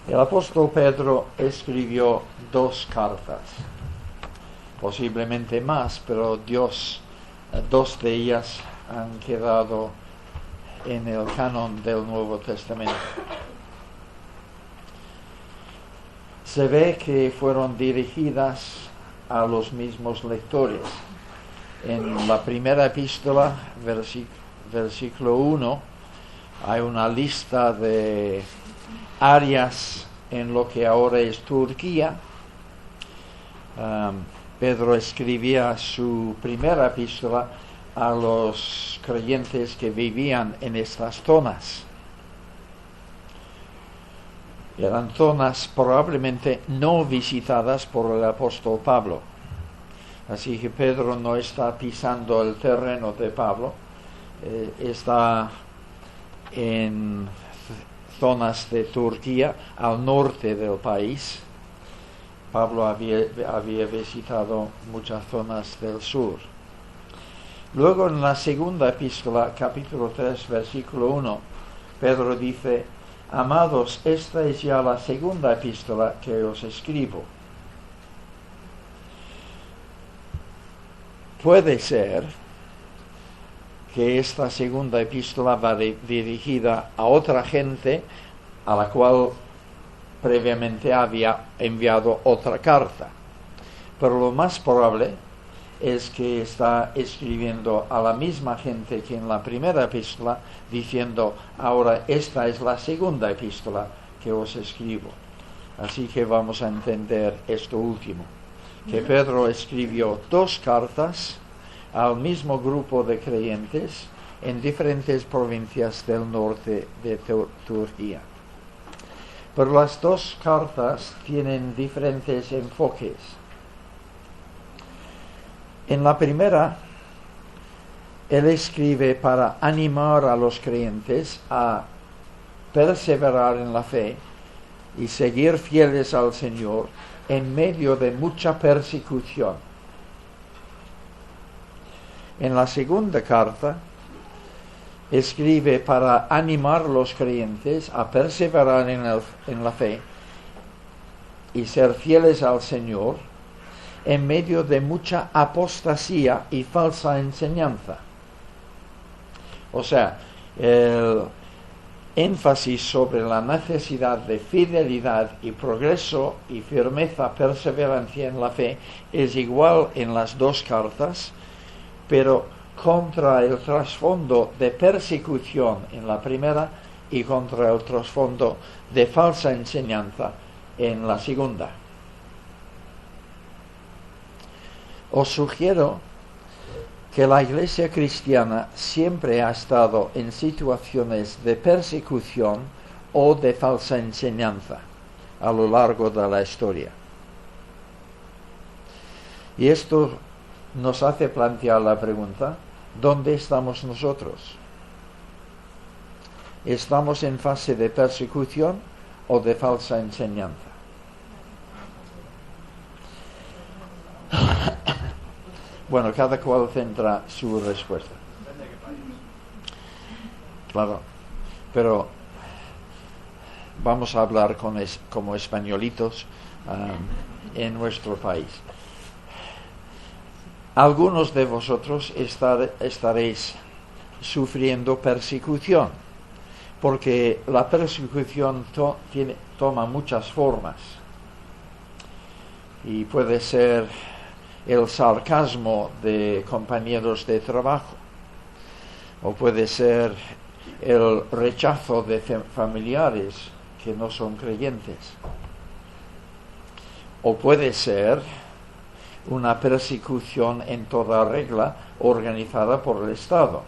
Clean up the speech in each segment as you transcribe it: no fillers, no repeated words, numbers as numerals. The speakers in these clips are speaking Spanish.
El apóstol Pedro escribió 2 cartas, posiblemente más, pero dos de ellas han quedado en el canon del Nuevo Testamento. Se ve que fueron dirigidas a los mismos lectores. En la primera epístola, versículo 1, hay una lista de áreas en lo que ahora es Turquía. Pedro escribía su primera epístola a los creyentes que vivían en estas zonas. Eran zonas probablemente no visitadas por el apóstol Pablo. Así que Pedro no está pisando el terreno de Pablo, está en zonas de Turquía, al norte del país. Pablo había visitado muchas zonas del sur. Luego en la segunda epístola, capítulo 3, versículo 1, Pedro dice: Amados, esta es ya la segunda epístola que os escribo. Puede ser que esta segunda epístola va dirigida a otra gente a la cual previamente había enviado otra carta. Pero lo más probable es que está escribiendo a la misma gente que en la primera epístola, diciendo: ahora esta es la segunda epístola que os escribo. Así que vamos a entender esto último, que Pedro escribió 2 cartas al mismo grupo de creyentes en diferentes provincias del norte de Turquía. Pero las 2 cartas tienen diferentes enfoques. En la primera, él escribe para animar a los creyentes a perseverar en la fe y seguir fieles al Señor en medio de mucha persecución. En la segunda carta, escribe para animar a los creyentes a perseverar en la fe y ser fieles al Señor en medio de mucha apostasía y falsa enseñanza. O sea, el énfasis sobre la necesidad de fidelidad y progreso y firmeza, perseverancia en la fe es igual en las 2 cartas, pero contra el trasfondo de persecución en la primera y contra el trasfondo de falsa enseñanza en la segunda. Os sugiero que la Iglesia cristiana siempre ha estado en situaciones de persecución o de falsa enseñanza a lo largo de la historia. Y esto nos hace plantear la pregunta: ¿dónde estamos nosotros? ¿Estamos en fase de persecución o de falsa enseñanza? Bueno, cada cual tendrá su respuesta. Claro, pero vamos a hablar como españolitos en nuestro país. Algunos de vosotros estaréis sufriendo persecución, porque la persecución toma muchas formas. Y puede ser el sarcasmo de compañeros de trabajo, o puede ser el rechazo de familiares que no son creyentes, o puede ser una persecución en toda regla organizada por el Estado.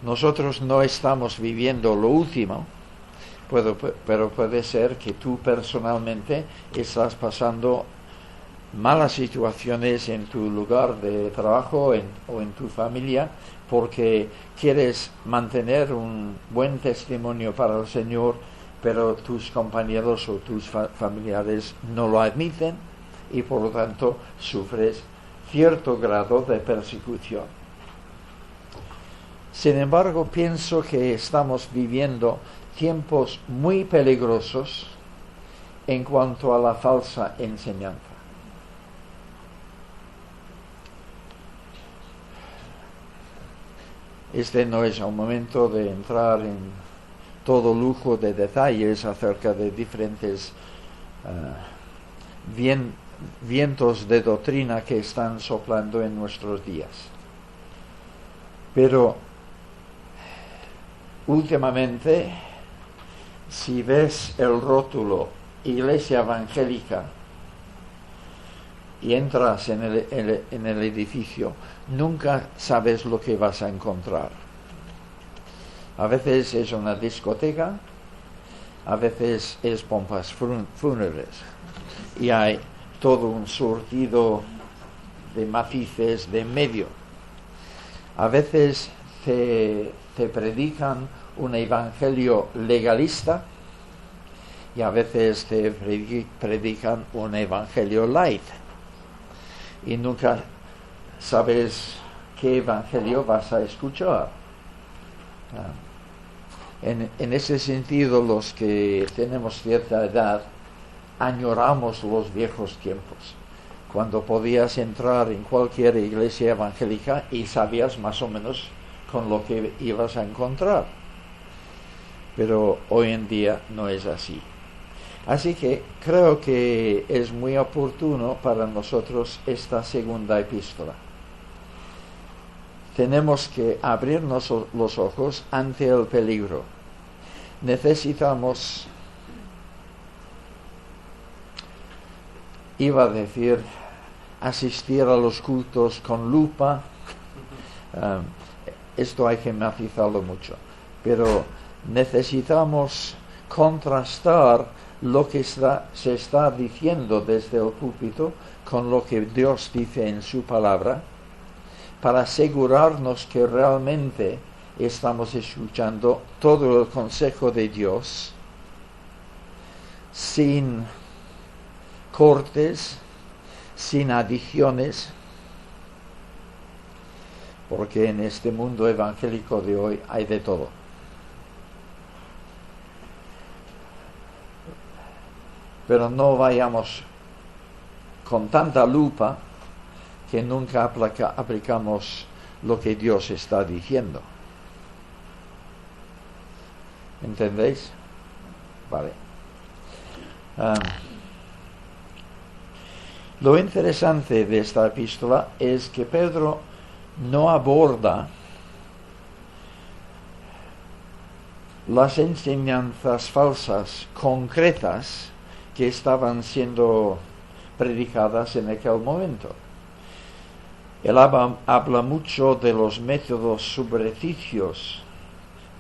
Nosotros no estamos viviendo lo último, pero puede ser que tú personalmente estás pasando malas situaciones en tu lugar de trabajo o en tu familia, porque quieres mantener un buen testimonio para el Señor, pero tus compañeros o tus familiares no lo admiten y por lo tanto sufres cierto grado de persecución. Sin embargo, pienso que estamos viviendo tiempos muy peligrosos en cuanto a la falsa enseñanza. Este no es el momento de entrar en todo lujo de detalles acerca de diferentes vientos de doctrina que están soplando en nuestros días. Pero últimamente, si ves el rótulo Iglesia Evangélica y entras en el edificio, nunca sabes lo que vas a encontrar. A veces es una discoteca, a veces es pompas fúnebres, y hay todo un surtido de matices de medio. A veces te predican un evangelio legalista y a veces te predican un evangelio light, y nunca sabes qué evangelio vas a escuchar. En ese sentido, los que tenemos cierta edad añoramos los viejos tiempos, cuando podías entrar en cualquier iglesia evangélica y sabías más o menos con lo que ibas a encontrar. Pero hoy en día no es así. Así que creo que es muy oportuno para nosotros esta segunda epístola. Tenemos que abrirnos los ojos ante el peligro. Necesitamos, iba a decir, asistir a los cultos con lupa. Esto hay que matizarlo mucho. Pero necesitamos contrastar lo que se está diciendo desde el púlpito con lo que Dios dice en su palabra, para asegurarnos que realmente estamos escuchando todo el consejo de Dios, sin cortes, sin adiciones, porque en este mundo evangélico de hoy hay de todo. Pero no vayamos con tanta lupa que nunca aplicamos lo que Dios está diciendo. ¿Entendéis? Vale. Lo interesante de esta epístola es que Pedro no aborda las enseñanzas falsas concretas que estaban siendo predicadas en aquel momento. Él habla mucho de los métodos subrepticios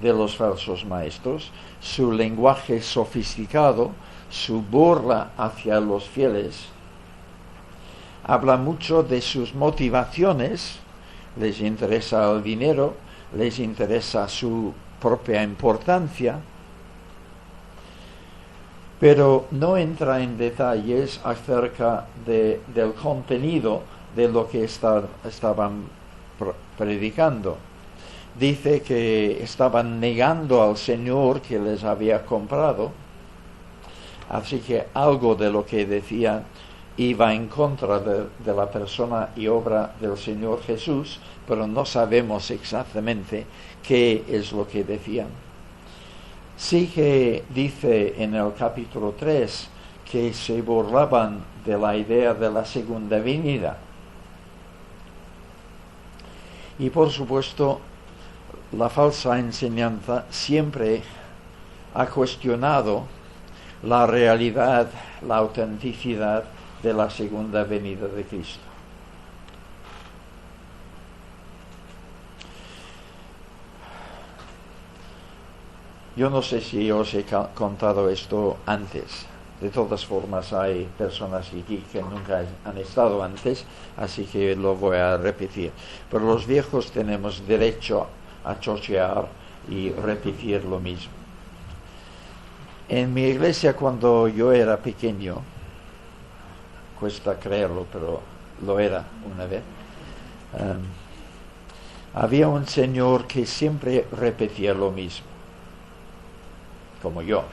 de los falsos maestros, su lenguaje sofisticado, su burla hacia los fieles. Habla mucho de sus motivaciones, les interesa el dinero, les interesa su propia importancia, pero no entra en detalles acerca del contenido de lo que estaban predicando. Dice que estaban negando al Señor que les había comprado, así que algo de lo que decían iba en contra de la persona y obra del Señor Jesús, pero no sabemos exactamente qué es lo que decían. Sí que dice en el capítulo 3 que se burlaban de la idea de la segunda venida. Y por supuesto, la falsa enseñanza siempre ha cuestionado la realidad, la autenticidad de la segunda venida de Cristo. Yo no sé si os he contado esto antes. De todas formas, hay personas aquí que nunca han estado antes, así que lo voy a repetir. Pero los viejos tenemos derecho a chochear y repetir lo mismo. En mi iglesia, cuando yo era pequeño, cuesta creerlo, pero lo era una vez, había un señor que siempre repetía lo mismo. como yo.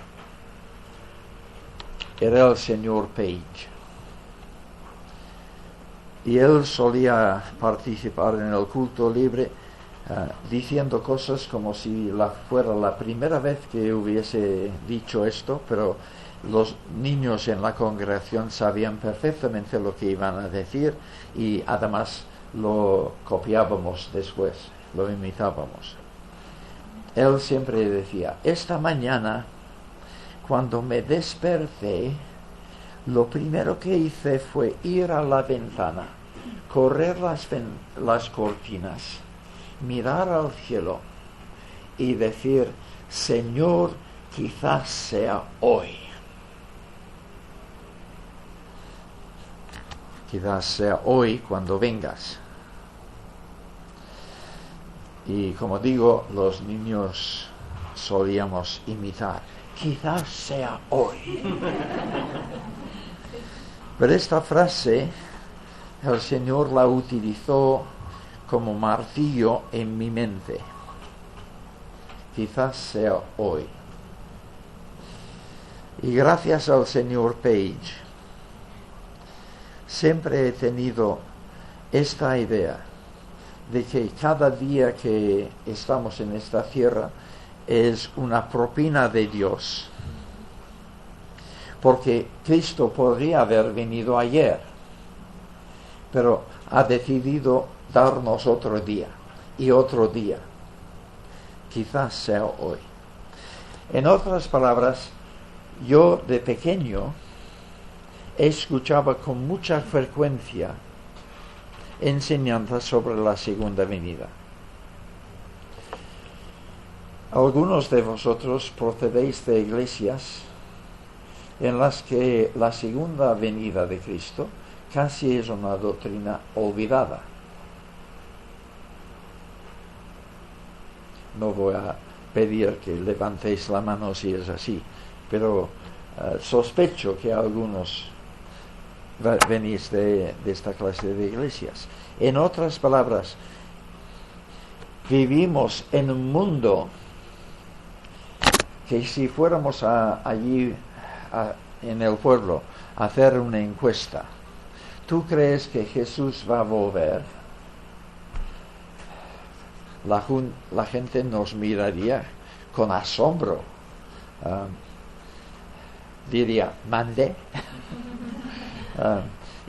Era el señor Page. Y él solía participar en el culto libre diciendo cosas como si fuera la primera vez que hubiese dicho esto, pero los niños en la congregación sabían perfectamente lo que iban a decir y además lo copiábamos después, lo imitábamos. Él siempre decía: esta mañana, cuando me desperté, lo primero que hice fue ir a la ventana, correr las cortinas, mirar al cielo y decir: Señor, quizás sea hoy. Quizás sea hoy cuando vengas. Y como digo, los niños solíamos imitar: quizás sea hoy. Pero esta frase el Señor la utilizó como martillo en mi mente. Quizás sea hoy. Y gracias al señor Page, siempre he tenido esta idea de que cada día que estamos en esta tierra es una propina de Dios. Porque Cristo podría haber venido ayer, pero ha decidido darnos otro día y otro día. Quizás sea hoy. En otras palabras, yo de pequeño escuchaba con mucha frecuencia enseñanzas sobre la segunda venida. Algunos de vosotros procedéis de iglesias en las que la segunda venida de Cristo casi es una doctrina olvidada. No voy a pedir que levantéis la mano si es así, pero sospecho que algunos venís de esta clase de iglesias. En otras palabras, vivimos en un mundo que si fuéramos allí en el pueblo a hacer una encuesta: ¿tú crees que Jesús va a volver? La gente nos miraría con asombro. Diría: ¿mande?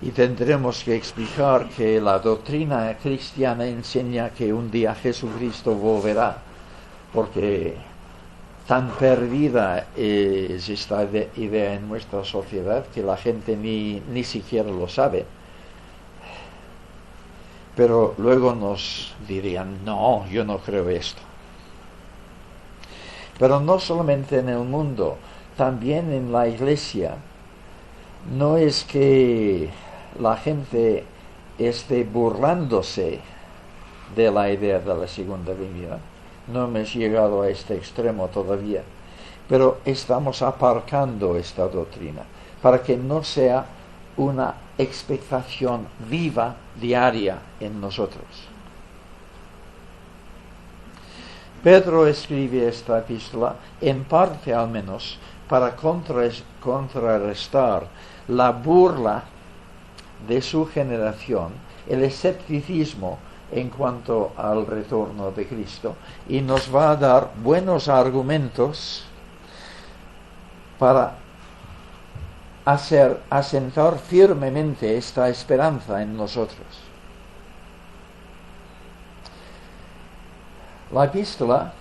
Y tendremos que explicar que la doctrina cristiana enseña que un día Jesucristo volverá, porque tan perdida es esta idea en nuestra sociedad que la gente ni siquiera lo sabe. Pero luego nos dirían: no, yo no creo esto. Pero no solamente en el mundo, también en la iglesia. No es que la gente esté burlándose de la idea de la segunda venida. No hemos llegado a este extremo todavía. Pero estamos aparcando esta doctrina para que no sea una expectación viva, diaria en nosotros. Pedro escribe esta epístola, en parte al menos, para contrarrestar la burla de su generación, el escepticismo en cuanto al retorno de Cristo, y nos va a dar buenos argumentos para asentar firmemente esta esperanza en nosotros. La epístola,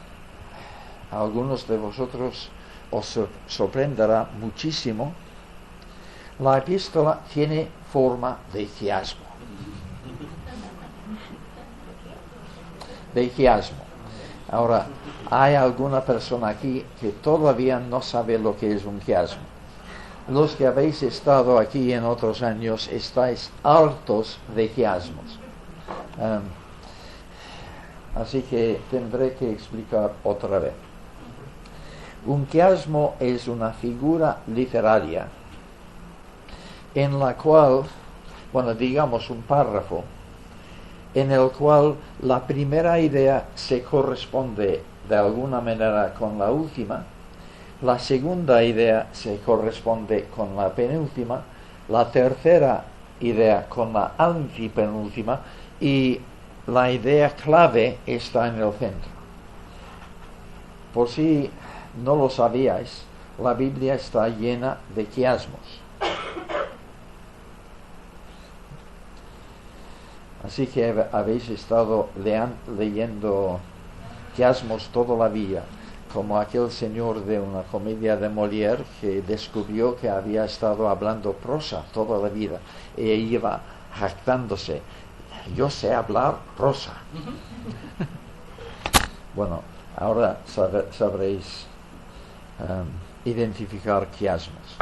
a algunos de vosotros os sorprenderá muchísimo, la epístola tiene forma de quiasmo. De quiasmo. Ahora, hay alguna persona aquí que todavía no sabe lo que es un quiasmo. Los que habéis estado aquí en otros años estáis hartos de quiasmos. Así que tendré que explicar otra vez. Un quiasmo es una figura literaria en la cual, digamos un párrafo, en el cual la primera idea se corresponde de alguna manera con la última, La segunda idea se corresponde con la penúltima, la tercera idea con la antipenúltima, y la idea clave está en el centro. Por si no lo sabíais, la Biblia está llena de quiasmos. Así que habéis estado leyendo quiasmos toda la vida, como aquel señor de una comedia de Molière que descubrió que había estado hablando prosa toda la vida e iba jactándose: yo sé hablar prosa. Bueno, ahora sabréis identificar quiasmos.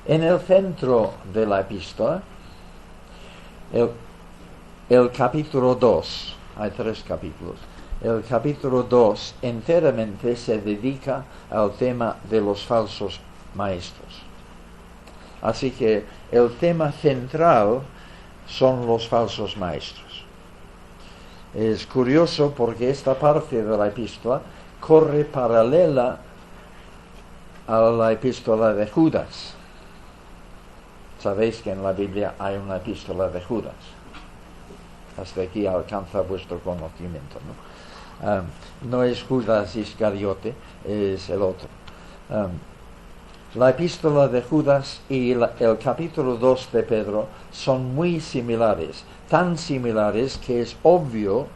En el centro de la epístola, el capítulo 2, hay 3 capítulos, el capítulo 2 enteramente se dedica al tema de los falsos maestros. Así que el tema central son los falsos maestros. Es curioso porque esta parte de la epístola corre paralela a la epístola de Judas. Sabéis que en la Biblia hay una epístola de Judas. Hasta aquí alcanza vuestro conocimiento, ¿no? No es Judas Iscariote, es el otro. La epístola de Judas y el capítulo 2 de Pedro son muy similares, tan similares que es obvio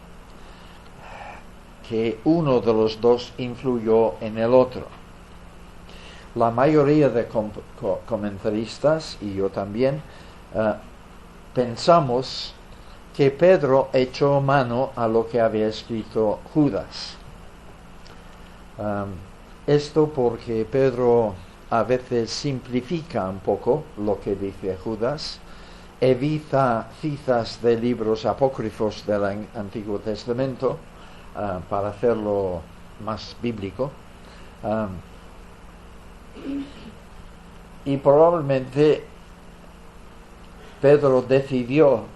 que uno de los dos influyó en el otro. La mayoría de comentaristas, y yo también, pensamos que Pedro echó mano a lo que había escrito Judas. Esto porque Pedro a veces simplifica un poco lo que dice Judas, evita citas de libros apócrifos del Antiguo Testamento para hacerlo más bíblico. Y probablemente Pedro decidió,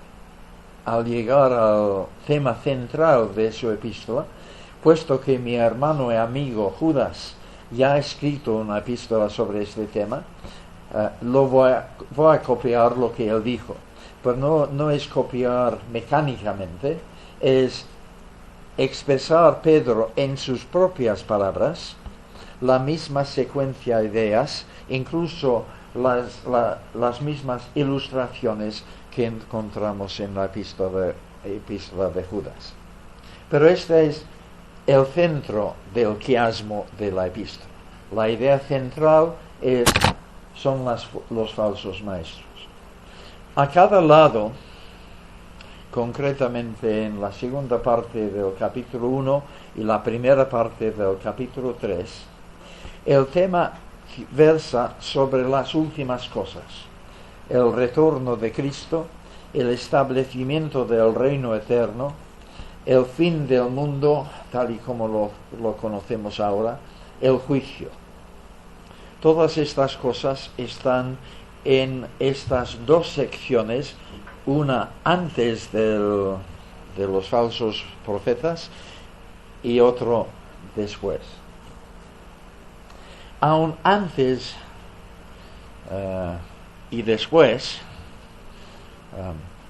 al llegar al tema central de su epístola, puesto que mi hermano y amigo Judas ya ha escrito una epístola sobre este tema, voy a copiar lo que él dijo. Pero no es copiar mecánicamente, es expresar Pedro en sus propias palabras la misma secuencia de ideas, incluso las mismas ilustraciones que encontramos en la epístola de Judas. Pero este es el centro del quiasmo de la epístola. La idea central son los falsos maestros. A cada lado, concretamente en la segunda parte del capítulo 1 y la primera parte del capítulo 3, el tema versa sobre las últimas cosas: el retorno de Cristo, el establecimiento del reino eterno, el fin del mundo tal y como lo conocemos ahora, el juicio. Todas estas cosas están en estas 2 secciones, una antes de los falsos profetas y otro después. Aún antes y después,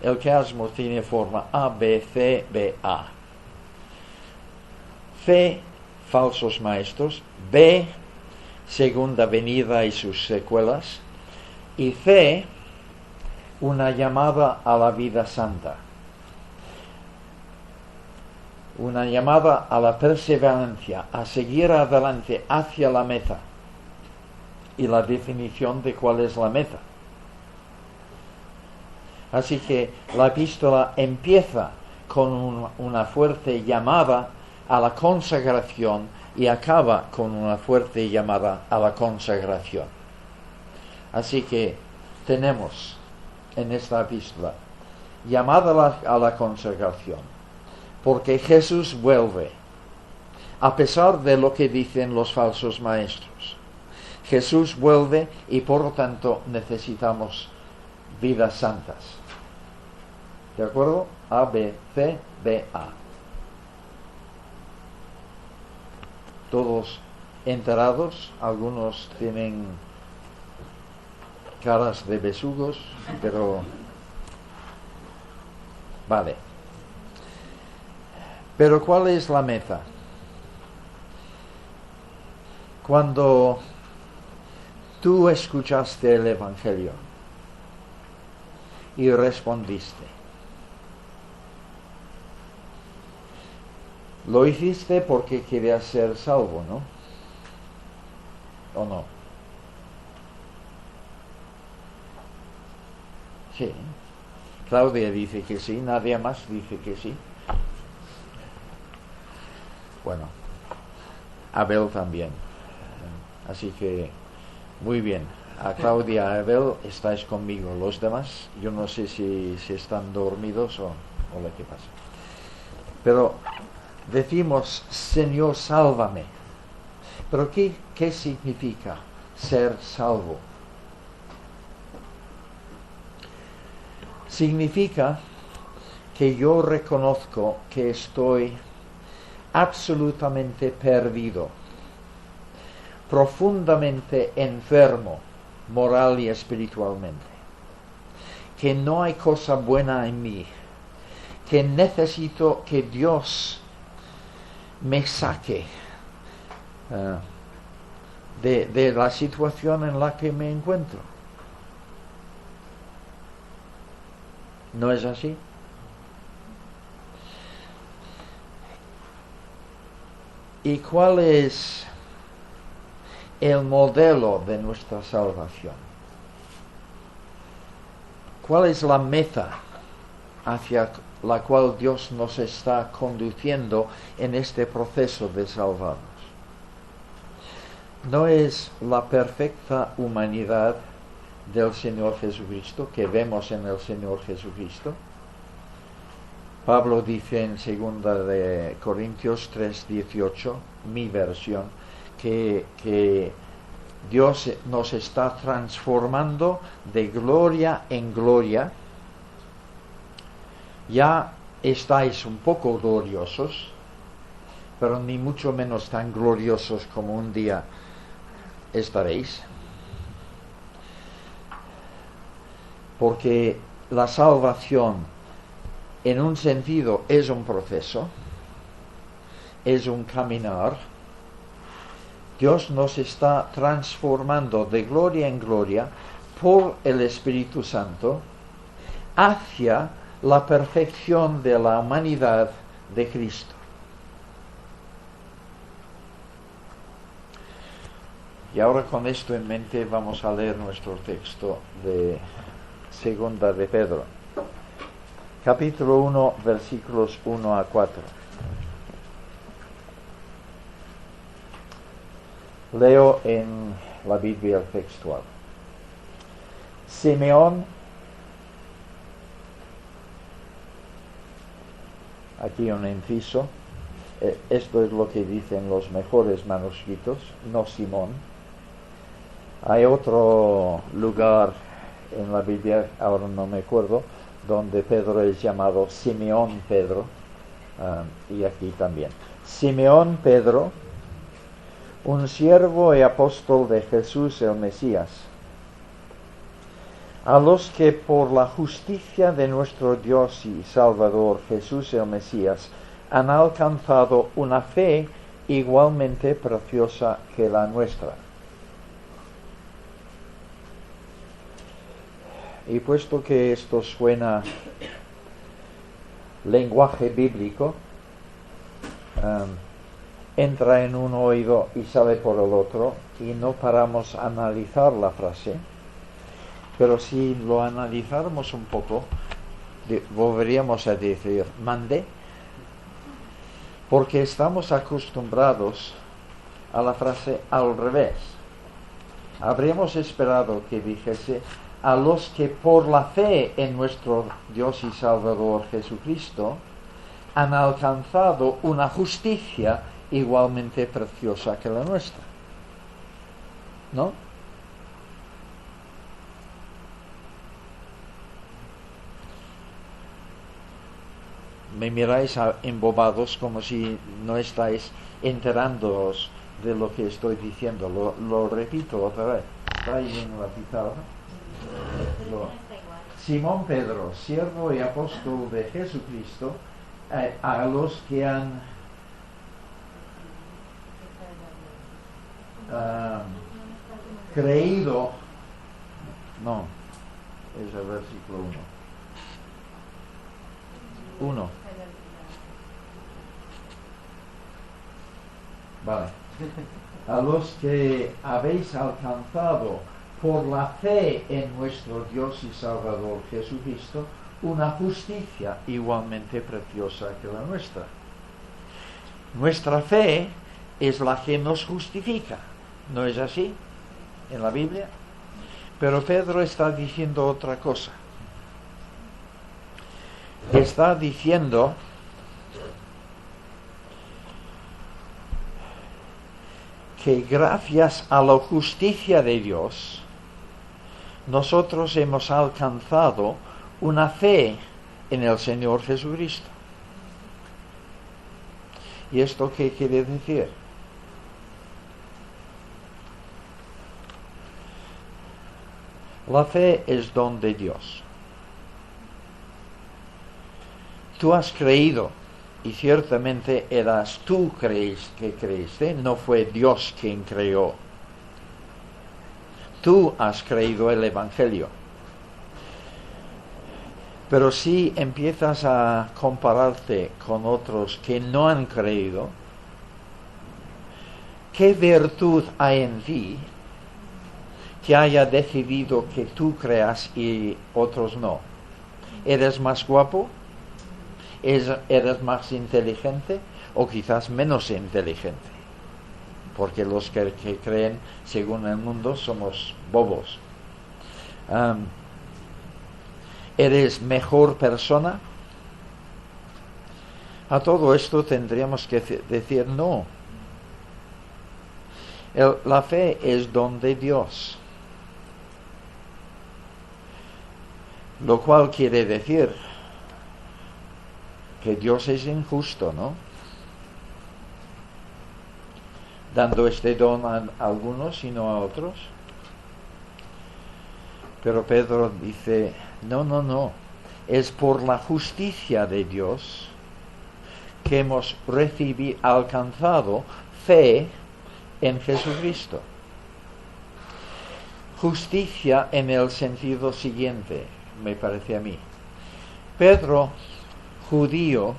el quiasmo tiene forma A, B, C, B, A. C, falsos maestros; B, segunda venida y sus secuelas; y C, una llamada a la vida santa, una llamada a la perseverancia, a seguir adelante hacia la meta, y la definición de cuál es la meta. Así que la epístola empieza con una fuerte llamada a la consagración y acaba con una fuerte llamada a la consagración. Así que tenemos en esta epístola llamada a la consagración, porque Jesús vuelve, a pesar de lo que dicen los falsos maestros. Jesús vuelve y por lo tanto necesitamos vidas santas. ¿De acuerdo? A, B, C, B, A. Todos enterados, algunos tienen caras de besugos, pero vale. Pero ¿cuál es la meta? Cuando tú escuchaste el Evangelio y respondiste, lo hiciste porque querías ser salvo, ¿no? ¿O no? Sí. Claudia dice que sí, nadie más dice que sí. Bueno, Abel también. Así que, muy bien. A Claudia y a Abel estáis conmigo. Los demás, yo no sé si están dormidos o lo que pasa. Pero decimos, Señor, sálvame. Pero ¿qué significa ser salvo? Significa que yo reconozco que estoy absolutamente perdido, profundamente enfermo, moral y espiritualmente, que no hay cosa buena en mí, que necesito que Dios me saque de la situación en la que me encuentro. ¿No es así? ¿Y cuál es el modelo de nuestra salvación? ¿Cuál es la meta hacia la cual Dios nos está conduciendo en este proceso de salvarnos? ¿No es la perfecta humanidad del Señor Jesucristo, que vemos en el Señor Jesucristo? Pablo dice en 2 de Corintios 3:18, mi versión, que Dios nos está transformando de gloria en gloria. Ya estáis un poco gloriosos, pero ni mucho menos tan gloriosos como un día estaréis. Porque la salvación, en un sentido, es un proceso, es un caminar. Dios nos está transformando de gloria en gloria por el Espíritu Santo hacia la perfección de la humanidad de Cristo. Y ahora, con esto en mente, vamos a leer nuestro texto de 2 de Pedro, capítulo 1, versículos 1 a 4. Leo en la Biblia textual. Simeón, aquí un inciso, esto es lo que dicen los mejores manuscritos, no Simón. Hay otro lugar en la Biblia, ahora no me acuerdo, donde Pedro es llamado Simeón Pedro, y aquí también. Simeón Pedro, un siervo y apóstol de Jesús el Mesías, a los que por la justicia de nuestro Dios y Salvador Jesús el Mesías han alcanzado una fe igualmente preciosa que la nuestra. Y puesto que esto suena lenguaje bíblico, entra en un oído y sale por el otro, y no paramos a analizar la frase, pero si lo analizáramos un poco, volveríamos a decir, mandé, porque estamos acostumbrados a la frase al revés. Habríamos esperado que dijese, a los que por la fe en nuestro Dios y Salvador Jesucristo han alcanzado una justicia igualmente preciosa que la nuestra. ¿No? Me miráis embobados como si no estáis enterándoos de lo que estoy diciendo. Lo repito otra vez. ¿Está ahí en la pizarra? Simón Pedro, siervo y apóstol de Jesucristo, a los que han creído. No, es el versículo 1. Vale. A los que habéis alcanzado por la fe en nuestro Dios y Salvador Jesucristo una justicia igualmente preciosa que la nuestra. Nuestra fe es la que nos justifica, ¿no es así en la Biblia? Pero Pedro está diciendo otra cosa. Está diciendo que gracias a la justicia de Dios, nosotros hemos alcanzado una fe en el Señor Jesucristo. ¿Y esto qué quiere decir? La fe es don de Dios. Tú has creído, y ciertamente eras tú que creíste, no fue Dios quien creó. Tú has creído el Evangelio. Pero si empiezas a compararte con otros que no han creído, ¿qué virtud hay en ti que haya decidido que tú creas y otros no? ¿Eres más guapo? ¿Eres más inteligente? ¿O quizás menos inteligente? Porque los que creen según el mundo somos bobos. ¿Eres mejor persona? A todo esto tendríamos que decir no. La fe es don de Dios. Lo cual quiere decir que Dios es injusto, ¿no? Dando este don a algunos y no a otros. Pero Pedro dice, no, es por la justicia de Dios que hemos alcanzado fe en Jesucristo. Justicia en el sentido siguiente, me parece a mí. Pedro, judío,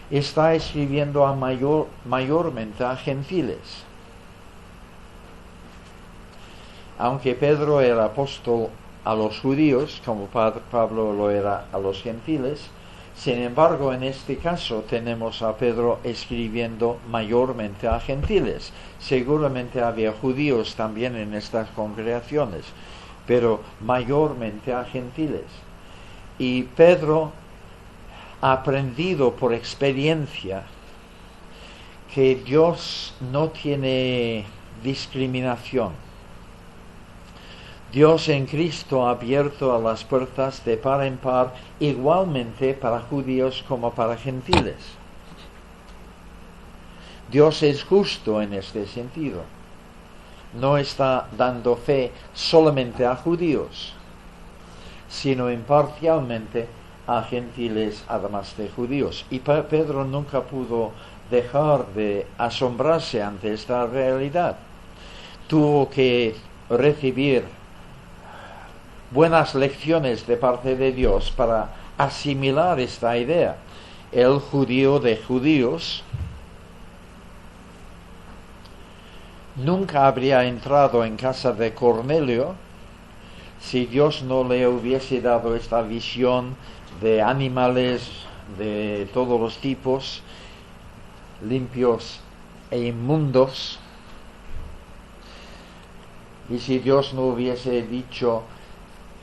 está escribiendo mayormente a gentiles. Aunque Pedro era apóstol a los judíos, como Pablo lo era a los gentiles, sin embargo, en este caso tenemos a Pedro escribiendo mayormente a gentiles. Seguramente había judíos también en estas congregaciones, pero mayormente a gentiles. Y Pedro ha aprendido por experiencia que Dios no tiene discriminación. Dios en Cristo ha abierto a las puertas de par en par igualmente para judíos como para gentiles. Dios es justo en este sentido. No está dando fe solamente a judíos, sino imparcialmente a gentiles además de judíos. Y Pedro nunca pudo dejar de asombrarse ante esta realidad. Tuvo que recibir buenas lecciones de parte de Dios para asimilar esta idea. El judío de judíos nunca habría entrado en casa de Cornelio si Dios no le hubiese dado esta visión de animales de todos los tipos, limpios e inmundos. Y si Dios no hubiese dicho,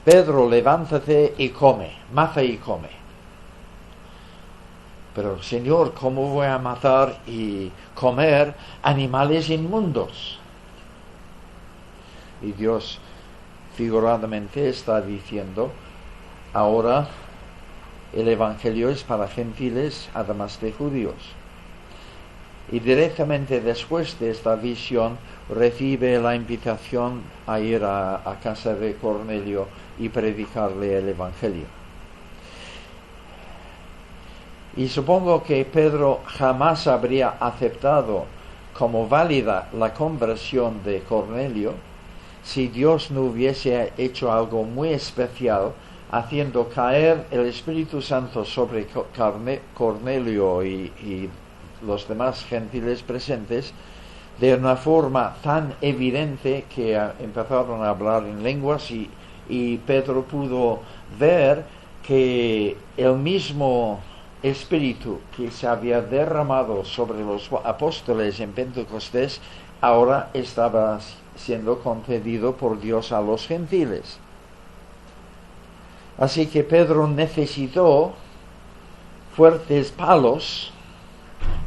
Pedro, levántate y come, mata y come. Pero, Señor, ¿cómo voy a matar y comer animales inmundos? Y Dios figuradamente está diciendo, ahora el Evangelio es para gentiles, además de judíos. Y directamente después de esta visión recibe la invitación a ir a casa de Cornelio y predicarle el Evangelio. Y supongo que Pedro jamás habría aceptado como válida la conversión de Cornelio si Dios no hubiese hecho algo muy especial, haciendo caer el Espíritu Santo sobre Cornelio y los demás gentiles presentes de una forma tan evidente que empezaron a hablar en lenguas y Pedro pudo ver que el mismo Espíritu que se había derramado sobre los apóstoles en Pentecostés ahora estaba siendo concedido por Dios a los gentiles. Así que Pedro necesitó fuertes palos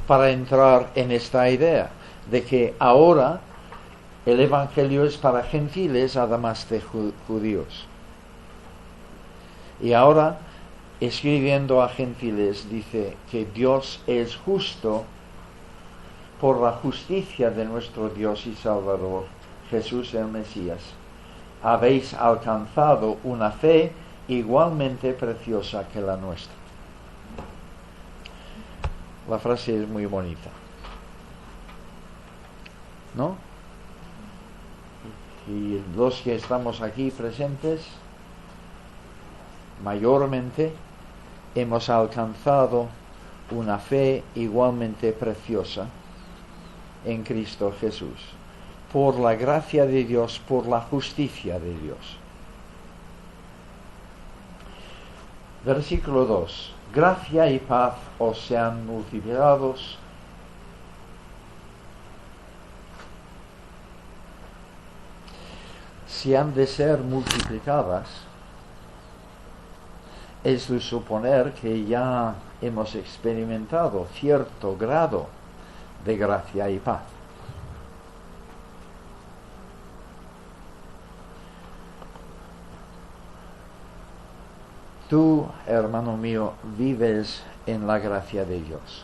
para entrar en esta idea de que ahora el Evangelio es para gentiles además de judíos. Y ahora, escribiendo a gentiles, dice que Dios es justo por la justicia de nuestro Dios y Salvador, Jesús el Mesías. Habéis alcanzado una fe igualmente preciosa que la nuestra. La frase es muy bonita, ¿no? Y los que estamos aquí presentes, mayormente hemos alcanzado una fe igualmente preciosa en Cristo Jesús, por la gracia de Dios, por la justicia de Dios. Versículo 2. Gracia y paz os sean multiplicados si han de ser multiplicadas, es de suponer que ya hemos experimentado cierto grado de gracia y paz. Tú, hermano mío, vives en la gracia de Dios.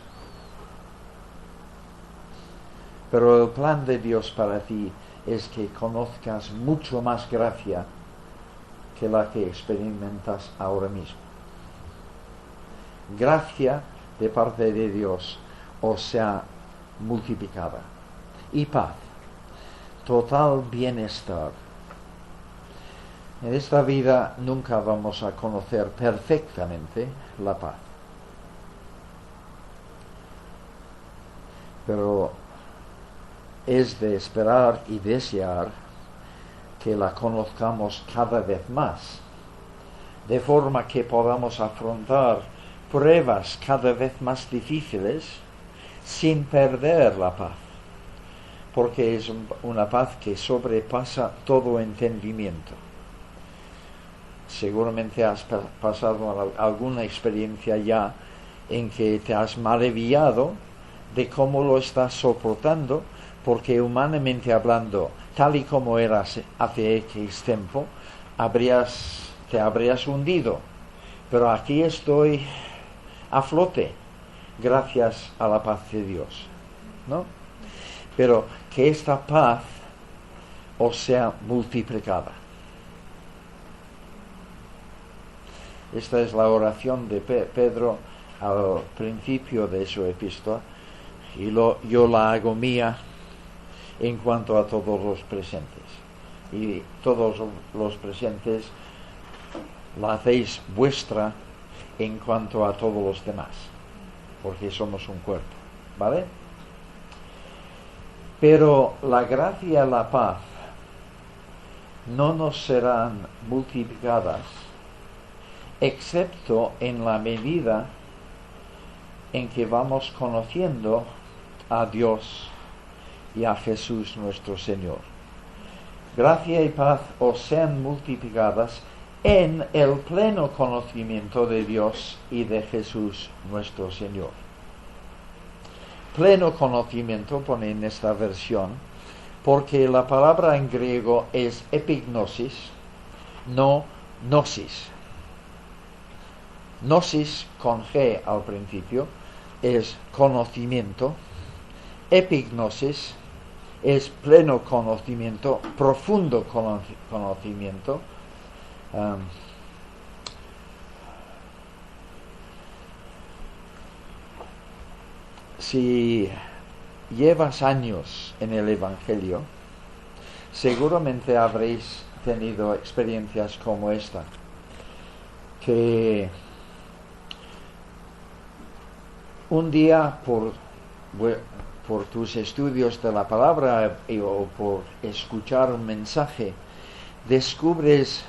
Pero el plan de Dios para ti es que conozcas mucho más gracia que la que experimentas ahora mismo. Gracia de parte de Dios os sea multiplicada. Y paz, total bienestar. En esta vida nunca vamos a conocer perfectamente la paz. Pero es de esperar y desear que la conozcamos cada vez más, de forma que podamos afrontar pruebas cada vez más difíciles sin perder la paz, porque es una paz que sobrepasa todo entendimiento. Seguramente has pasado alguna experiencia ya en que te has maravillado de cómo lo estás soportando, porque humanamente hablando, tal y como eras hace X tiempo, te habrías hundido. Pero aquí estoy a flote, gracias a la paz de Dios, ¿no? Pero que esta paz os sea multiplicada. Esta es la oración de Pedro al principio de su epístola, y yo la hago mía en cuanto a todos los presentes. Y todos los presentes la hacéis vuestra en cuanto a todos los demás, porque somos un cuerpo, ¿vale? Pero la gracia y la paz no nos serán multiplicadas excepto en la medida en que vamos conociendo a Dios y a Jesús nuestro Señor. Gracia y paz os sean multiplicadas en el pleno conocimiento de Dios y de Jesús nuestro Señor. Pleno conocimiento pone en esta versión, porque la palabra en griego es epignosis, no gnosis. Gnosis con G al principio es conocimiento, epignosis es pleno conocimiento, profundo conocimiento. Si llevas años en el Evangelio, seguramente habréis tenido experiencias como esta, que un día por tus estudios de la palabra o por escuchar un mensaje, descubres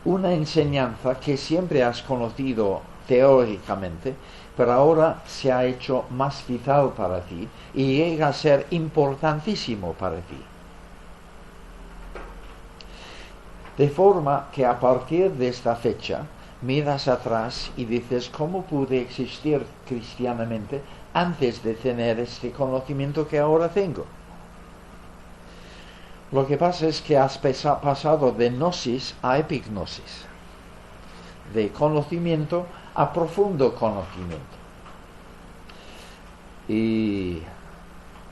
una enseñanza que siempre has conocido teóricamente, pero ahora se ha hecho más vital para ti y llega a ser importantísimo para ti. De forma que a partir de esta fecha miras atrás y dices, ¿cómo pude existir cristianamente antes de tener este conocimiento que ahora tengo? Lo que pasa es que has pasado de gnosis a epignosis, de conocimiento a profundo conocimiento. Y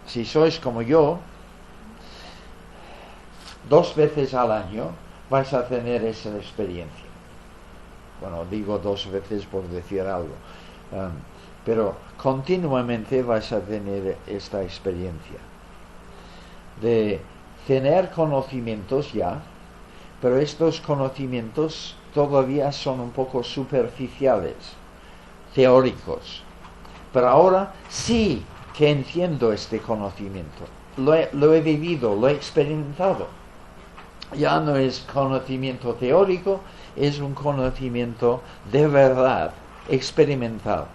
si sois como yo, 2 veces al año vais a tener esa experiencia. Bueno, digo 2 veces por decir algo, pero continuamente vais a tener esta experiencia de tener conocimientos ya, pero estos conocimientos todavía son un poco superficiales, teóricos. Pero ahora sí que entiendo este conocimiento, lo he vivido, lo he experimentado. Ya no es conocimiento teórico, es un conocimiento de verdad, experimental.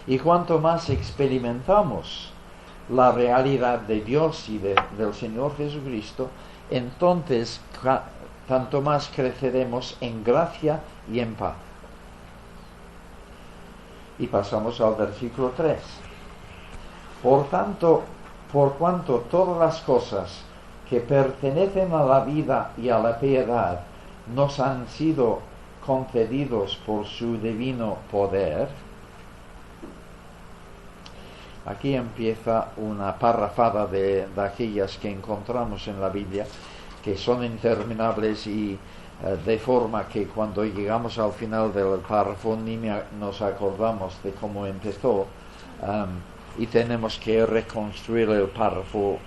Y cuanto más experimentamos la realidad de Dios y del Señor Jesucristo, entonces tanto más creceremos en gracia y en paz. Y pasamos al versículo 3. Por tanto, por cuanto todas las cosas que pertenecen a la vida y a la piedad nos han sido concedidos por su divino poder, aquí empieza una parrafada de aquellas que encontramos en la Biblia, que son interminables y de forma que cuando llegamos al final del párrafo ni nos acordamos de cómo empezó, y tenemos que reconstruir el párrafo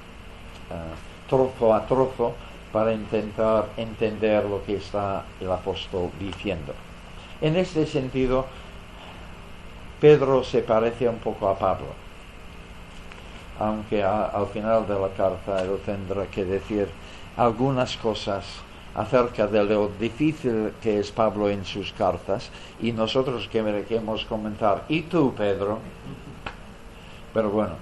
trozo a trozo para intentar entender lo que está el apóstol diciendo. En este sentido, Pedro se parece un poco a Pablo, aunque al final de la carta él tendrá que decir algunas cosas acerca de lo difícil que es Pablo en sus cartas, y nosotros queremos comentar, ¿y tú, Pedro? Pero bueno,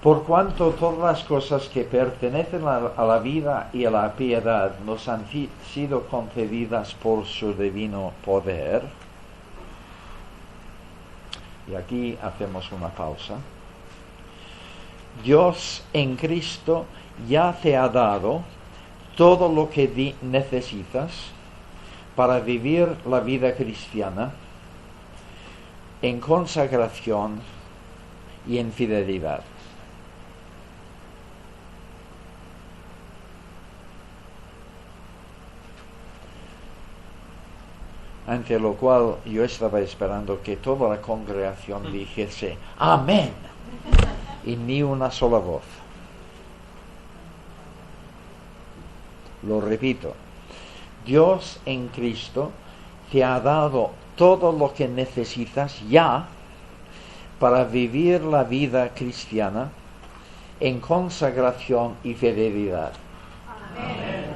por cuanto todas las cosas que pertenecen a la vida y a la piedad nos han sido concedidas por su divino poder, y aquí hacemos una pausa, Dios en Cristo ya te ha dado todo lo que necesitas para vivir la vida cristiana en consagración y en fidelidad. Ante lo cual yo estaba esperando que toda la congregación dijese amén, y ni una sola voz. Lo repito, Dios en Cristo te ha dado todo lo que necesitas ya para vivir la vida cristiana en consagración y fidelidad. Amén.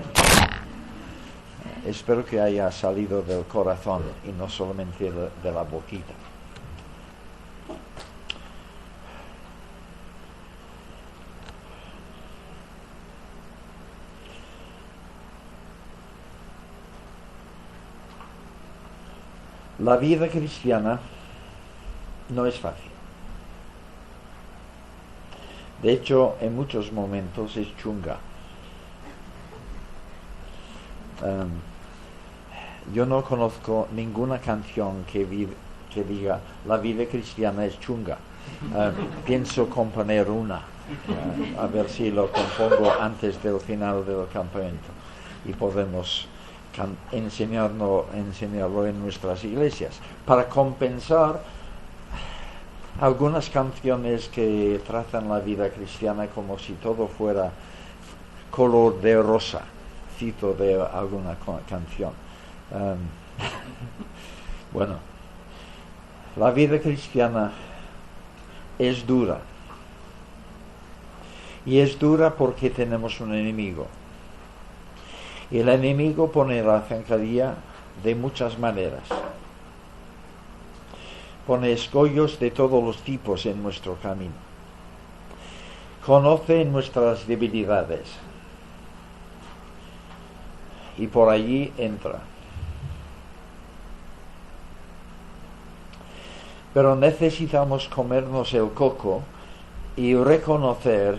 Espero que haya salido del corazón y no solamente de la boquita. La vida cristiana no es fácil. De hecho, en muchos momentos es chunga. Yo no conozco ninguna canción que diga la vida cristiana es chunga. Pienso componer una, a ver si lo compongo antes del final del campamento y podemos enseñarlo en nuestras iglesias, para compensar algunas canciones que tratan la vida cristiana como si todo fuera color de rosa. Cito de alguna canción. Bueno, la vida cristiana es dura. Y es dura porque tenemos un enemigo. Y el enemigo pone la zancadilla de muchas maneras. Pone escollos de todos los tipos en nuestro camino. Conoce nuestras debilidades. Y por allí entra. Pero necesitamos comernos el coco y reconocer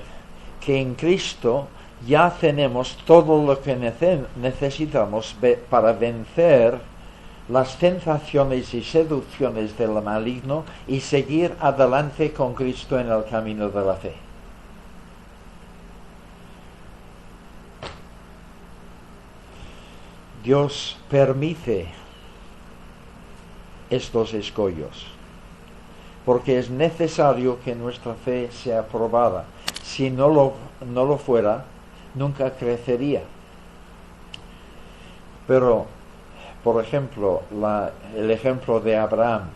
que en Cristo ya tenemos todo lo que necesitamos para vencer las tentaciones y seducciones del maligno y seguir adelante con Cristo en el camino de la fe. Dios permite estos escollos porque es necesario que nuestra fe sea probada. Si no lo fuera, nunca crecería. Pero, por ejemplo, el ejemplo de Abraham,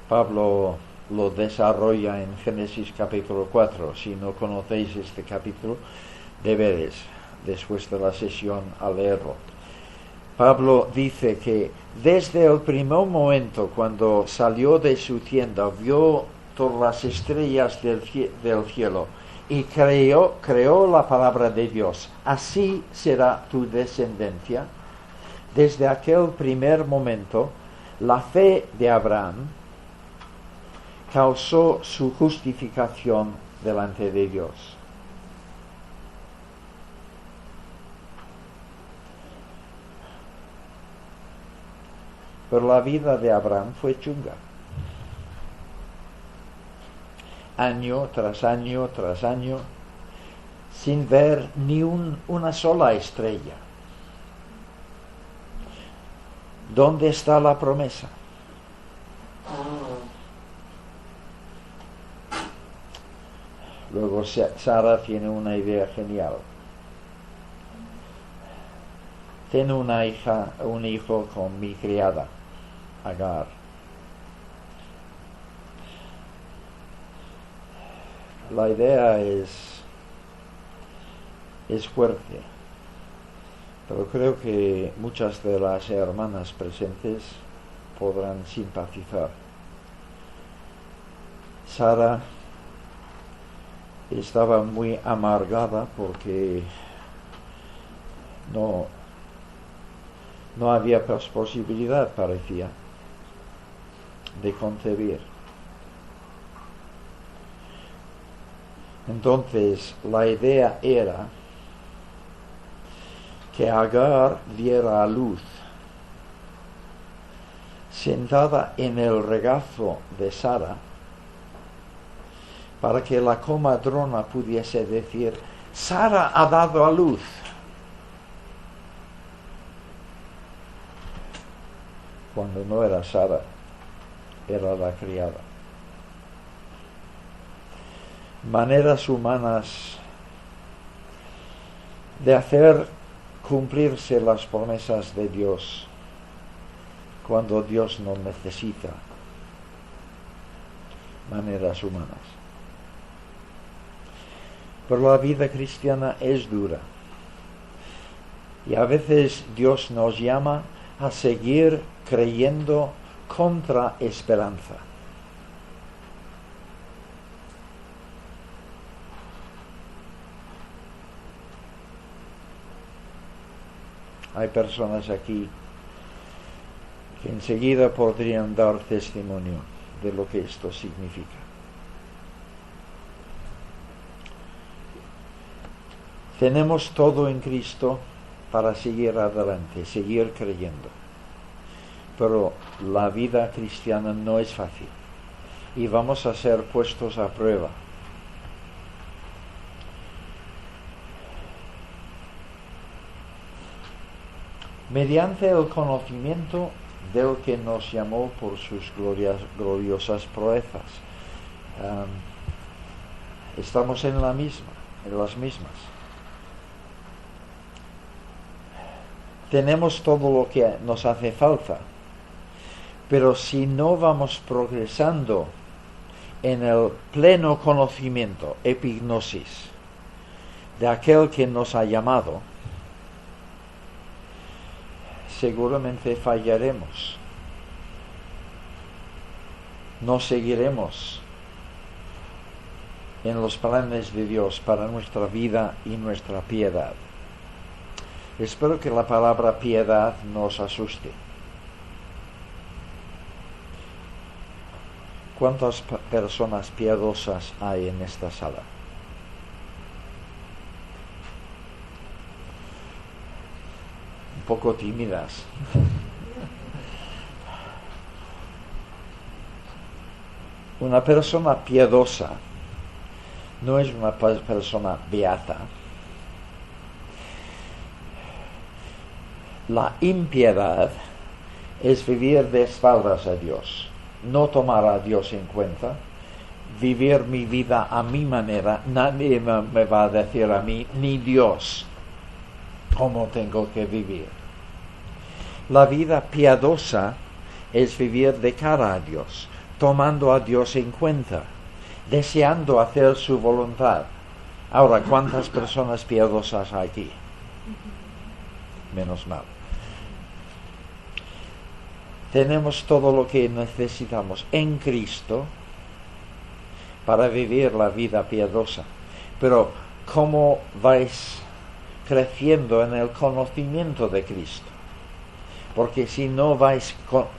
Pablo lo desarrolla en Génesis capítulo 4. Si no conocéis este capítulo, deberéis, después de la sesión, a leerlo. Pablo dice que desde el primer momento cuando salió de su tienda, vio todas las estrellas del cielo y creó la palabra de Dios. Así será tu descendencia. Desde aquel primer momento, la fe de Abraham causó su justificación delante de Dios. Pero la vida de Abraham fue chunga. Año tras año tras año, sin ver ni una sola estrella. ¿Dónde está la promesa? Luego Sara tiene una idea genial. Tengo un hijo con mi criada, Agar. La idea es fuerte, pero creo que muchas de las hermanas presentes podrán simpatizar. Sara estaba muy amargada porque no había posibilidad, parecía, de concebir. Entonces la idea era que Agar diera a luz sentada en el regazo de Sara, para que la comadrona pudiese decir: Sara ha dado a luz. Cuando no era Sara, era la criada. Maneras humanas de hacer cumplirse las promesas de Dios cuando Dios no necesita. Maneras humanas. Pero la vida cristiana es dura. Y a veces Dios nos llama a seguir creyendo contra esperanza. Hay personas aquí que enseguida podrían dar testimonio de lo que esto significa. Tenemos todo en Cristo para seguir adelante, seguir creyendo. pero la vida cristiana no es fácil y vamos a ser puestos a prueba. Mediante el conocimiento del que nos llamó por sus gloriosas proezas. Estamos en las mismas. Tenemos todo lo que nos hace falta, pero si no vamos progresando en el pleno conocimiento, epignosis, de aquel que nos ha llamado, seguramente fallaremos. No seguiremos en los planes de Dios para nuestra vida y nuestra piedad. Espero que la palabra piedad nos asuste. ¿Cuántas personas piadosas hay en esta sala? Un poco tímidas. Una persona piadosa no es una persona beata. La impiedad es vivir de espaldas a Dios, no tomar a Dios en cuenta, vivir mi vida a mi manera. Nadie me va a decir a mí, ni Dios, cómo tengo que vivir. La vida piadosa es vivir de cara a Dios, tomando a Dios en cuenta, deseando hacer su voluntad. Ahora, ¿cuántas personas piadosas hay aquí? Menos mal. Tenemos todo lo que necesitamos en Cristo para vivir la vida piadosa. Pero ¿cómo vais creciendo en el conocimiento de Cristo? Porque si no vais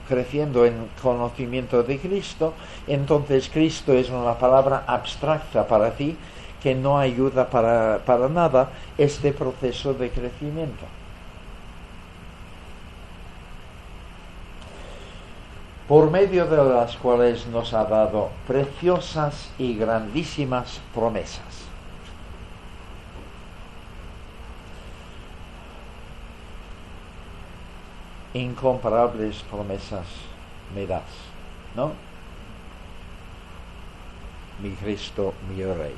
creciendo en conocimiento de Cristo, entonces Cristo es una palabra abstracta para ti que no ayuda para nada este proceso de crecimiento. Por medio de las cuales nos ha dado preciosas y grandísimas promesas. Incomparables promesas me das, ¿no? Mi Cristo, mi Rey.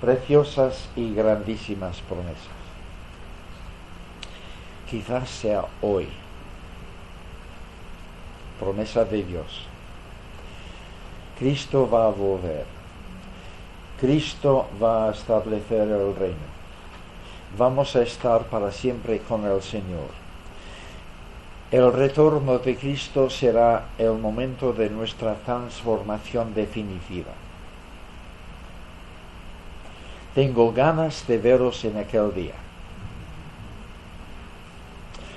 Preciosas y grandísimas promesas. Quizás sea hoy. Promesa de Dios. Cristo va a volver. Cristo va a establecer el reino. Vamos a estar para siempre con el Señor. El retorno de Cristo será el momento de nuestra transformación definitiva. Tengo ganas de veros en aquel día.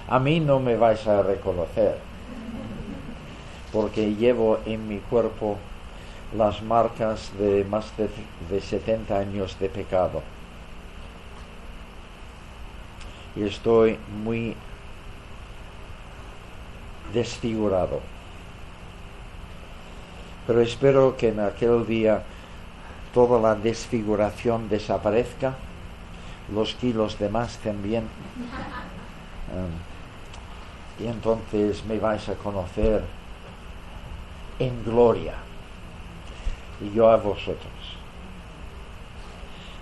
A mí no me vais a reconocer, porque llevo en mi cuerpo las marcas de más de 70 años de pecado. Y estoy muy desfigurado. Pero espero que en aquel día toda la desfiguración desaparezca, los kilos de más también. Y entonces me vais a conocer en gloria. Y yo a vosotros.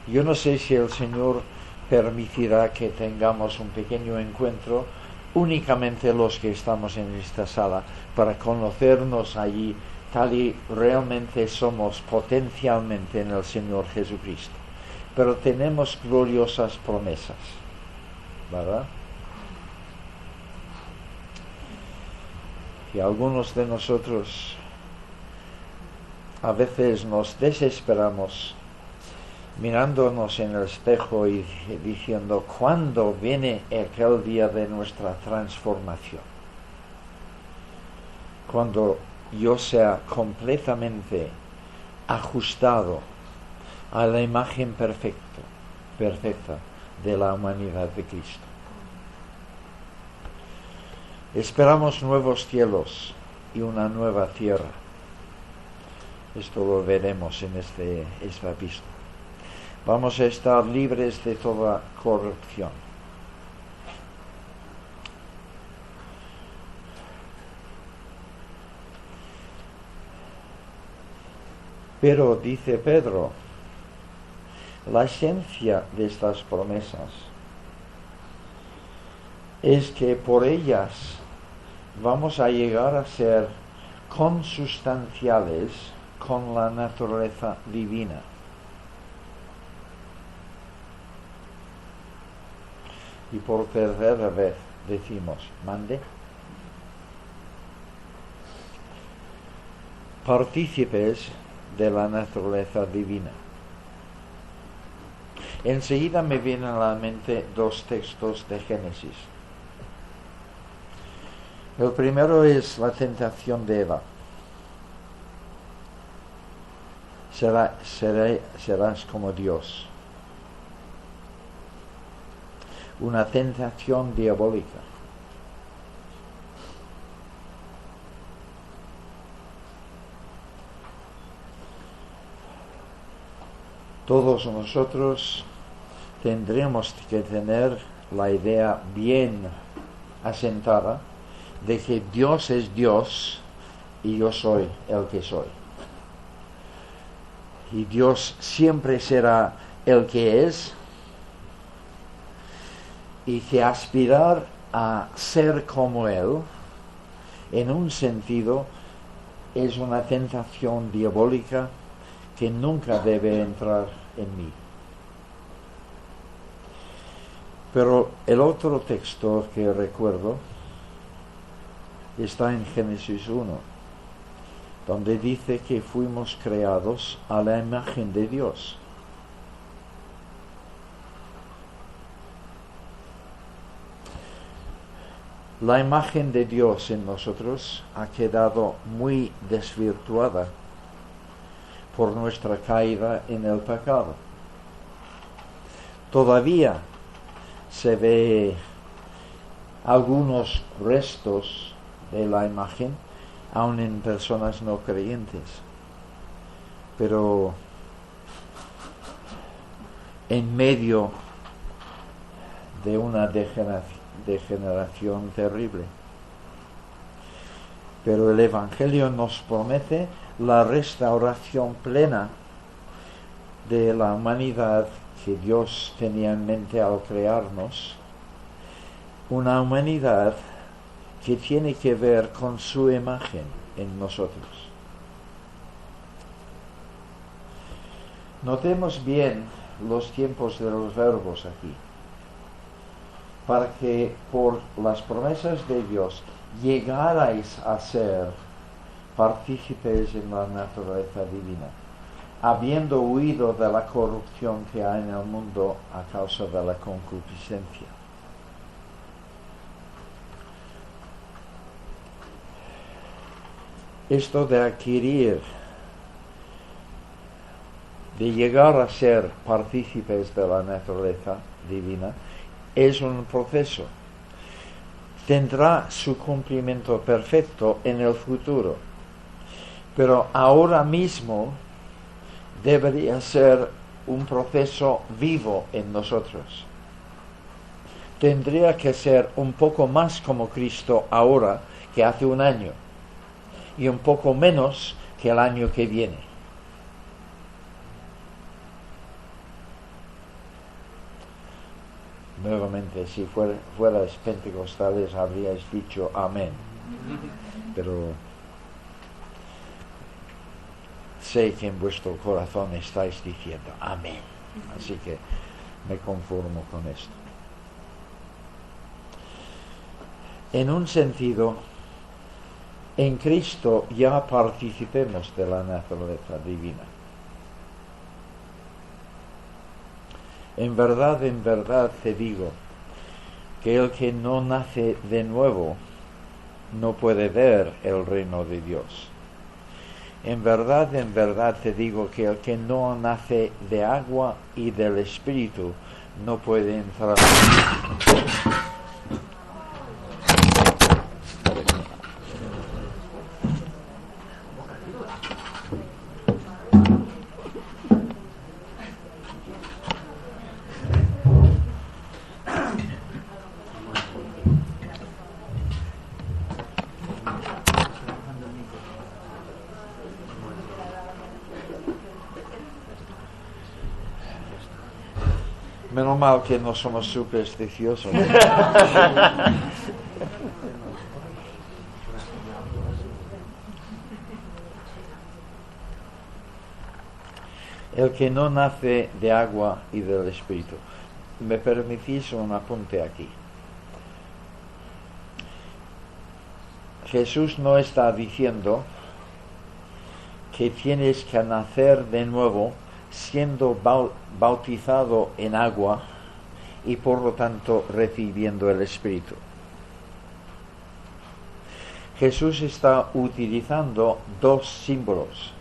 Yo no sé si el Señor permitirá que tengamos un pequeño encuentro, únicamente los que estamos en esta sala, para conocernos allí tal y realmente somos potencialmente en el Señor Jesucristo. Pero tenemos gloriosas promesas, ¿verdad? Y algunos de nosotros a veces nos desesperamos mirándonos en el espejo y diciendo, ¿cuándo viene aquel día de nuestra transformación? Cuando yo sea completamente ajustado a la imagen perfecta de la humanidad de Cristo. Esperamos nuevos cielos y una nueva tierra. Esto lo veremos en esta epístola. Vamos a estar libres de toda corrupción. Pero, dice Pedro, la esencia de estas promesas es que por ellas vamos a llegar a ser consustanciales con la naturaleza divina. Y por tercera vez decimos, mande, partícipes de la naturaleza divina. Enseguida me vienen a la mente dos textos de Génesis. El primero es la tentación de Eva. Serás como Dios. Una tentación diabólica. Todos nosotros tendremos que tener la idea bien asentada de que Dios es Dios y yo soy el que soy. Y Dios siempre será el que es, y que aspirar a ser como Él, en un sentido, es una tentación diabólica que nunca debe entrar en mí. Pero el otro texto que recuerdo está en Génesis 1, donde dice que fuimos creados a la imagen de Dios. La imagen de Dios en nosotros ha quedado muy desvirtuada por nuestra caída en el pecado. Todavía se ve algunos restos de la imagen, aun en personas no creyentes. Pero en medio de una degeneración terrible. Pero el Evangelio nos promete la restauración plena de la humanidad que Dios tenía en mente al crearnos, una humanidad que tiene que ver con su imagen en nosotros. Notemos bien los tiempos de los verbos aquí, para que por las promesas de Dios llegarais a ser partícipes en la naturaleza divina, habiendo huido de la corrupción que hay en el mundo a causa de la concupiscencia. Esto de adquirir, de llegar a ser partícipes de la naturaleza divina, es un proceso. Tendrá su cumplimiento perfecto en el futuro, pero ahora mismo debería ser un proceso vivo en nosotros. Tendría que ser un poco más como Cristo ahora que hace un año, y un poco menos que el año que viene. Nuevamente, si fuerais pentecostales habríais dicho amén, pero sé que en vuestro corazón estáis diciendo amén, así que me conformo con esto. En un sentido, en Cristo ya participemos de la naturaleza divina. En verdad te digo que el que no nace de nuevo no puede ver el reino de Dios. En verdad te digo que el que no nace de agua y del Espíritu no puede entrar. Menos mal que no somos supersticiosos. El que no nace de agua y del Espíritu. ¿Me permitís un apunte aquí? Jesús no está diciendo que tienes que nacer de nuevo siendo bautizado en agua y por lo tanto recibiendo el Espíritu. Jesús está utilizando dos símbolos.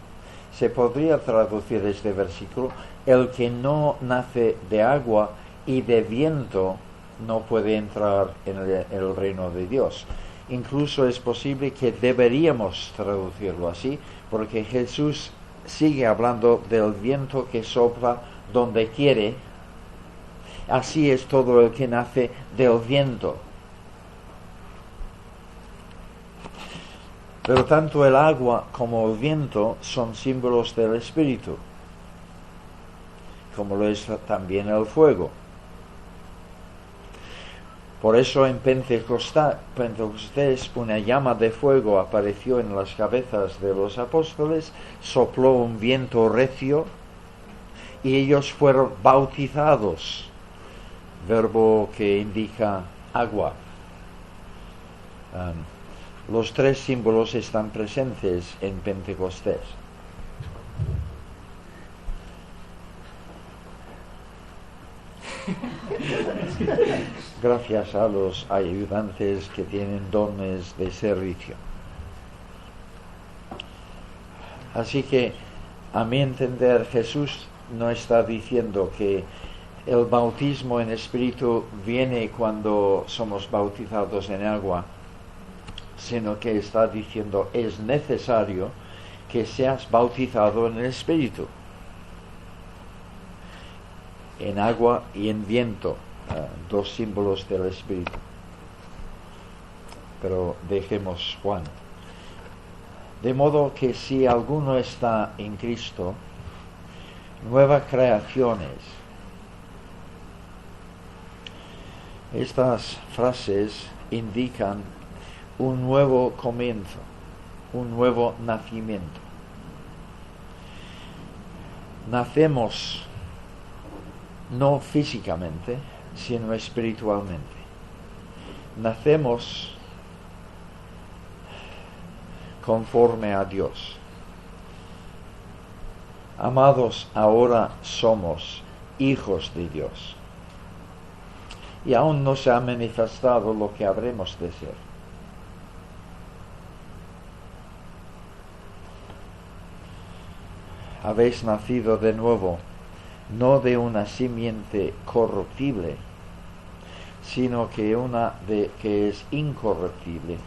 Se podría traducir este versículo: el que no nace de agua y de viento no puede entrar en el reino de Dios. Incluso es posible que deberíamos traducirlo así, porque Jesús sigue hablando del viento que sopla donde quiere. Así es todo el que nace del viento. Pero tanto el agua como el viento son símbolos del Espíritu, como lo es también el fuego. Por eso en Pentecostés una llama de fuego apareció en las cabezas de los apóstoles, sopló un viento recio y ellos fueron bautizados, verbo que indica agua. Los tres símbolos están presentes en Pentecostés. Gracias a los ayudantes que tienen dones de servicio. Así que, a mi entender, Jesús no está diciendo que el bautismo en espíritu viene cuando somos bautizados en agua, sino que está diciendo es necesario que seas bautizado en el Espíritu, en agua y en viento, dos símbolos del Espíritu. Pero dejemos Juan. De modo que si alguno está en Cristo, nuevas creaciones. Estas frases indican un nuevo comienzo, un nuevo nacimiento. Nacemos no físicamente, sino espiritualmente. Nacemos conforme a Dios. Amados, ahora somos hijos de Dios. Y aún no se ha manifestado lo que habremos de ser. Habéis nacido de nuevo, no de una simiente corruptible, sino que que es incorruptible,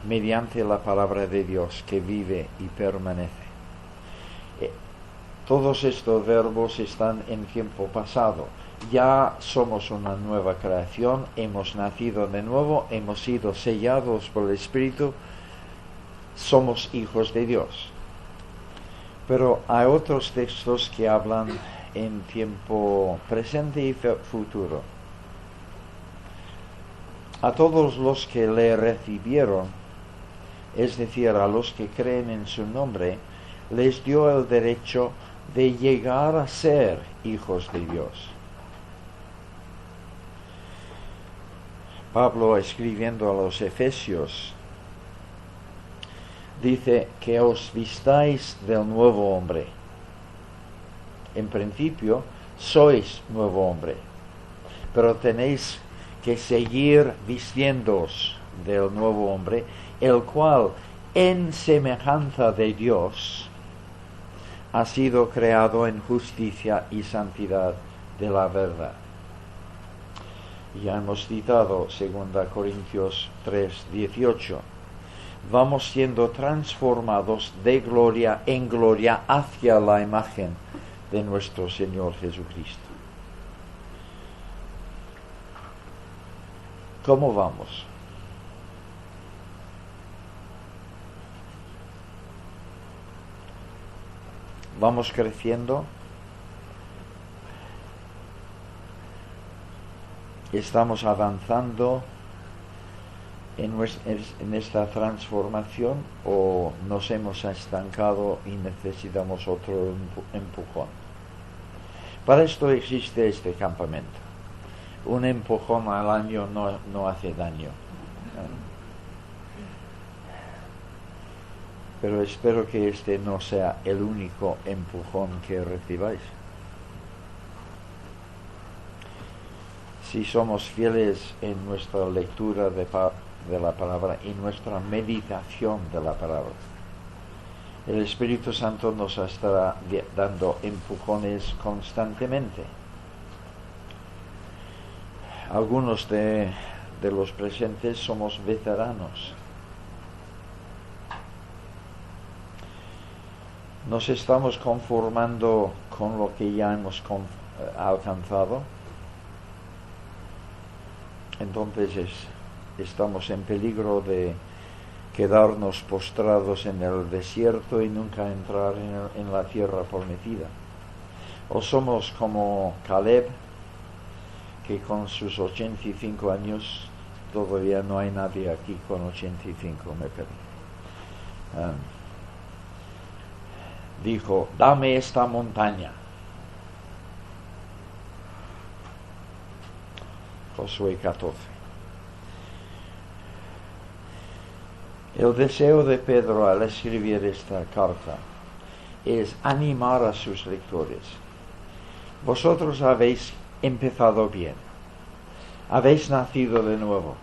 mediante la palabra de Dios que vive y permanece. Todos estos verbos están en tiempo pasado. Ya somos una nueva creación, hemos nacido de nuevo, hemos sido sellados por el Espíritu, somos hijos de Dios. Pero hay otros textos que hablan en tiempo presente y futuro. A todos los que le recibieron, es decir, a los que creen en su nombre, les dio el derecho de llegar a ser hijos de Dios. Pablo, escribiendo a los Efesios, dice que os vistáis del nuevo hombre. En principio, sois nuevo hombre, pero tenéis que seguir vistiéndoos del nuevo hombre, el cual, en semejanza de Dios, ha sido creado en justicia y santidad de la verdad. Ya hemos citado 2 Corintios 3:18. Vamos siendo transformados de gloria en gloria hacia la imagen de nuestro Señor Jesucristo. ¿Cómo vamos? ¿Vamos creciendo? estamos avanzando en esta transformación o nos hemos estancado y necesitamos otro empujón. Para esto existe este campamento. Un empujón al año no hace daño. Pero espero que este no sea el único empujón que recibáis. Si somos fieles en nuestra lectura de la palabra y nuestra meditación de la palabra, el Espíritu Santo nos estará dando empujones constantemente. Algunos de los presentes somos veteranos. Nos estamos conformando con lo que ya hemos alcanzado. Entonces estamos en peligro de quedarnos postrados en el desierto y nunca entrar en la tierra prometida. O somos como Caleb, que con sus 85 años, todavía no hay nadie aquí con 85, me parece. Dijo, dame esta montaña. Josué 14. El deseo de Pedro al escribir esta carta es animar a sus lectores. Vosotros habéis empezado bien. Habéis nacido de nuevo.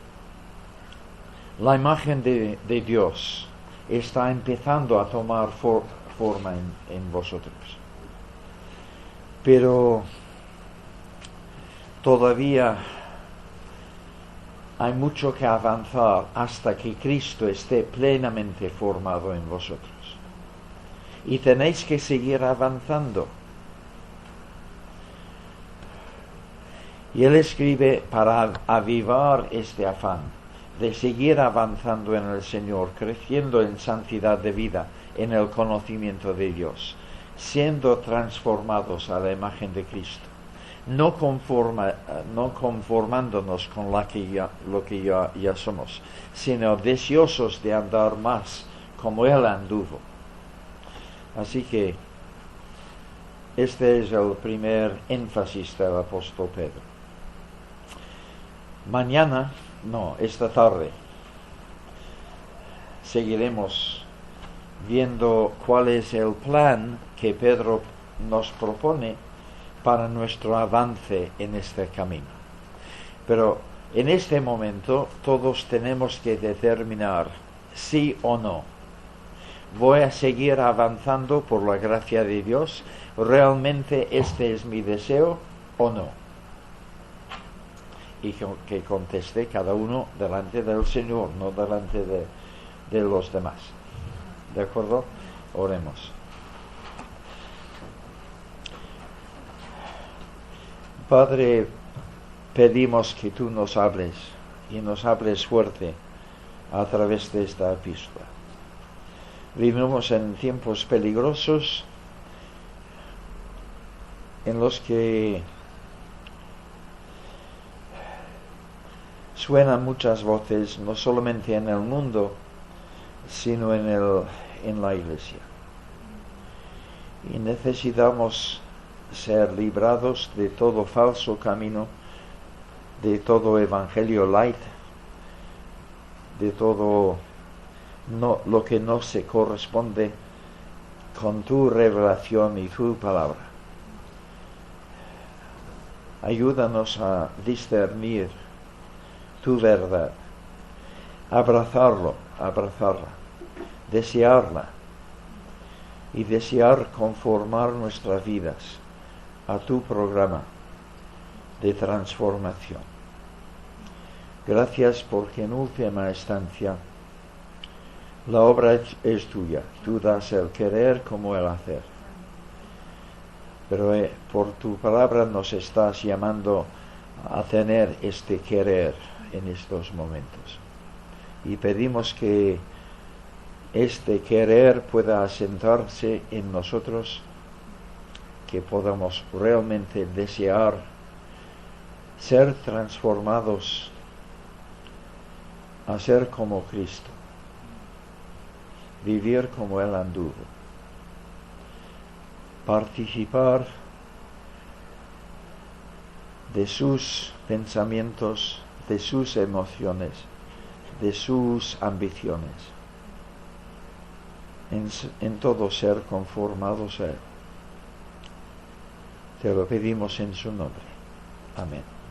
La imagen de Dios está empezando a tomar forma en vosotros. Pero todavía hay mucho que avanzar hasta que Cristo esté plenamente formado en vosotros. Y tenéis que seguir avanzando. Y él escribe para avivar este afán de seguir avanzando en el Señor, creciendo en santidad de vida, en el conocimiento de Dios, siendo transformados a la imagen de Cristo, no conformándonos con lo que ya somos, sino deseosos de andar más como Él anduvo. Así que este es el primer énfasis del apóstol Pedro. Esta tarde, seguiremos viendo cuál es el plan que Pedro nos propone para nuestro avance en este camino. Pero en este momento todos tenemos que determinar sí o no. ¿Voy a seguir avanzando por la gracia de Dios? ¿Realmente este es mi deseo o no? Y que conteste cada uno delante del Señor, no delante de los demás. ¿De acuerdo? Oremos. Padre, pedimos que tú nos hables y nos hables fuerte a través de esta epístola. Vivimos en tiempos peligrosos en los que suenan muchas voces, no solamente en el mundo, sino en la Iglesia. Y necesitamos ser librados de todo falso camino, de todo evangelio light, de todo lo que no se corresponde con tu revelación y tu palabra. Ayúdanos a discernir tu verdad, abrazarla, desearla y desear conformar nuestras vidas a tu programa de transformación. Gracias porque en última instancia la obra es tuya. Tú das el querer como el hacer. Pero por tu palabra nos estás llamando a tener este querer en estos momentos. Y pedimos que este querer pueda asentarse en nosotros, que podamos realmente desear ser transformados a ser como Cristo, vivir como Él anduvo, participar de sus pensamientos, de sus emociones, de sus ambiciones, en todo ser conformados a Él. Te lo pedimos en su nombre. Amén.